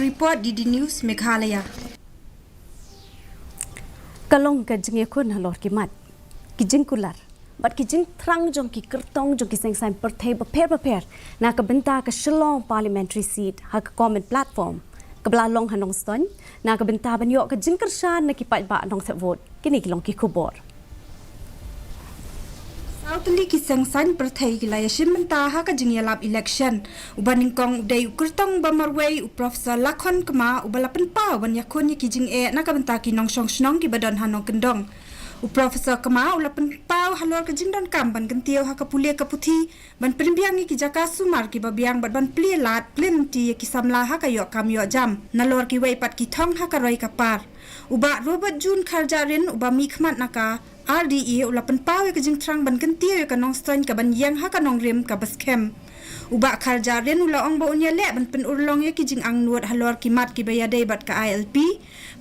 Report di News Meghalaya. Kalong ka jing yakun halor ki mat ki jing kular bat ki jing thrang jong ki kertong jong ki seng sain perthai paper na ka benta ka Shillong parliamentary seat ha ka comment platform ka bla long Nongstoin na ka benta ban yo ka jing kershan na ki pai ba nong se vote kini ki long ki khubor Sautli ki seng sain perthai ki laya shim benta ha ka jing yalap election ubaning kong udai kertong ba marwei Professor Lakhon kema ubalapan pa ban yakun ki jing na ka benta ki Nongstoin snong ki badon hanong kendong Professor kema ulapan pau halor ka jing don kam ban gentiau ha ka pulia ka puthi ban primbiang ki jaka sumar ki babiang ban pli lat plim ti ki samla ha ka yo kam yo jam nalor ki wei pat ki thong ha ka roi ka par uba Robert Jun kharjarin uba mi khmat naka RDE ulapan pau ka jing trang ban gentiau ka Nongstoin ka ban yang ha ka nong rim ka baskem uba kharjarin ula ong ba unya le ban pen urlong ki jing ang nuat halor ki mat ki bayadai bat ka ILP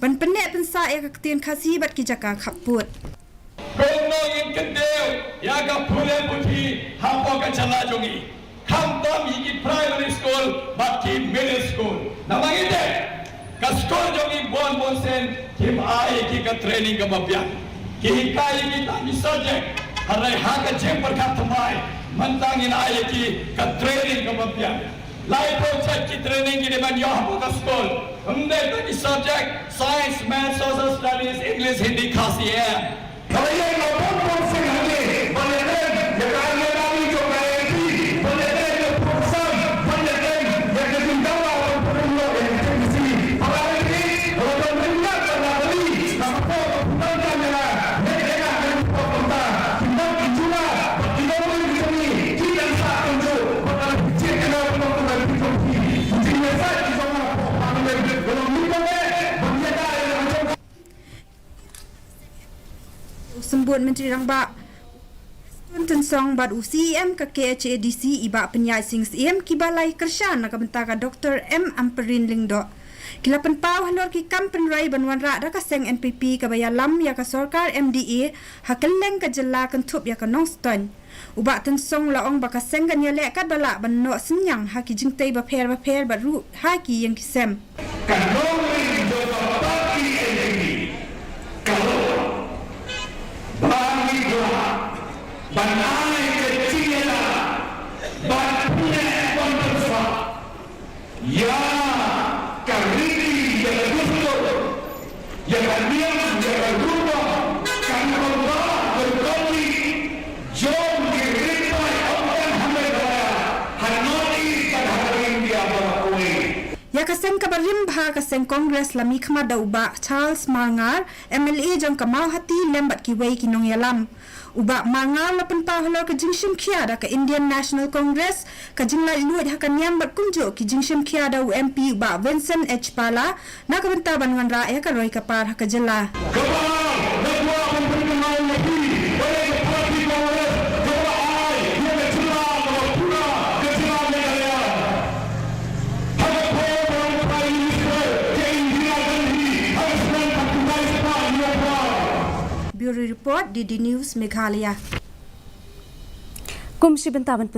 ban penne pen sa ka tien Khasi bat ki jaka khaput Pynlong in Kendel, yaga pule puthi, hampo ka chala jongi. Ham tom yiki primary school, but ki middle school. Namang ite, ka school jongi bon sen, kim aaye ki ka training ka mabyan. Ki hikai ki tami subject, harai haka jem perkat thamai, mantangin aaye ki ka training ka mabyan. Lai project ki training ki deban yo hampo ka school. Humne tami subject, science, math, social studies, English, Hindi, Khasi hai. Kalau yang lapor sen hanya, boleh kan? Yang kami jo KMP, boleh kan? Yang pusat, boleh kan? Yang kedua orang Pynlong yang terisi. Orang ini, orang mendak pada beli, nama pokok bukan jalan. Mereka akan pokok kita ijula, kita boleh di sini. Kita bisa tunjuk, kalau cek kenal pokok di sini. Jadi saya di sana pokok kalau kita Sembut Menteri Rangba Tun song bad UCM ka KHADC iba penyai sing CM ki balai kershan na ka bentaka Dr. M Amperin Lingdo kilapan pau halor ki kampen rai banwan ra da ka seng NPP ka bayalam ya ka sarkar MDA hakeleng ka jela kan thup ya ka Nongstoin uba tun song laong ba ka seng kan ya le kat bala ban no senyang ha ki jingtei ba pher ba ru ha ki yang kisem Kalau do parti NPP kalau bagi gua banai kecil banyak kontrasa ya kariki yang betul yang diam yang berubah kan berubah berkali jom diripai orang hamdaya hanoi pada hari dia berakui ya kaseng kabarim bha kaseng Kongres lami khma dauba Charles Marngar MLA jong kamau hati lembat ki wei kinong yalam uba Marngar lapan pa halor ka jingshim khia da ka Indian National Congress ka jinglai luat ha ka nyam bat kunjo ki jingshim khia da UMP uba Vincent H Pala na ka benta banwan ra ya ka roi ka par ha ka jela Bureau Report di News Meghalaya. kumsi bentaban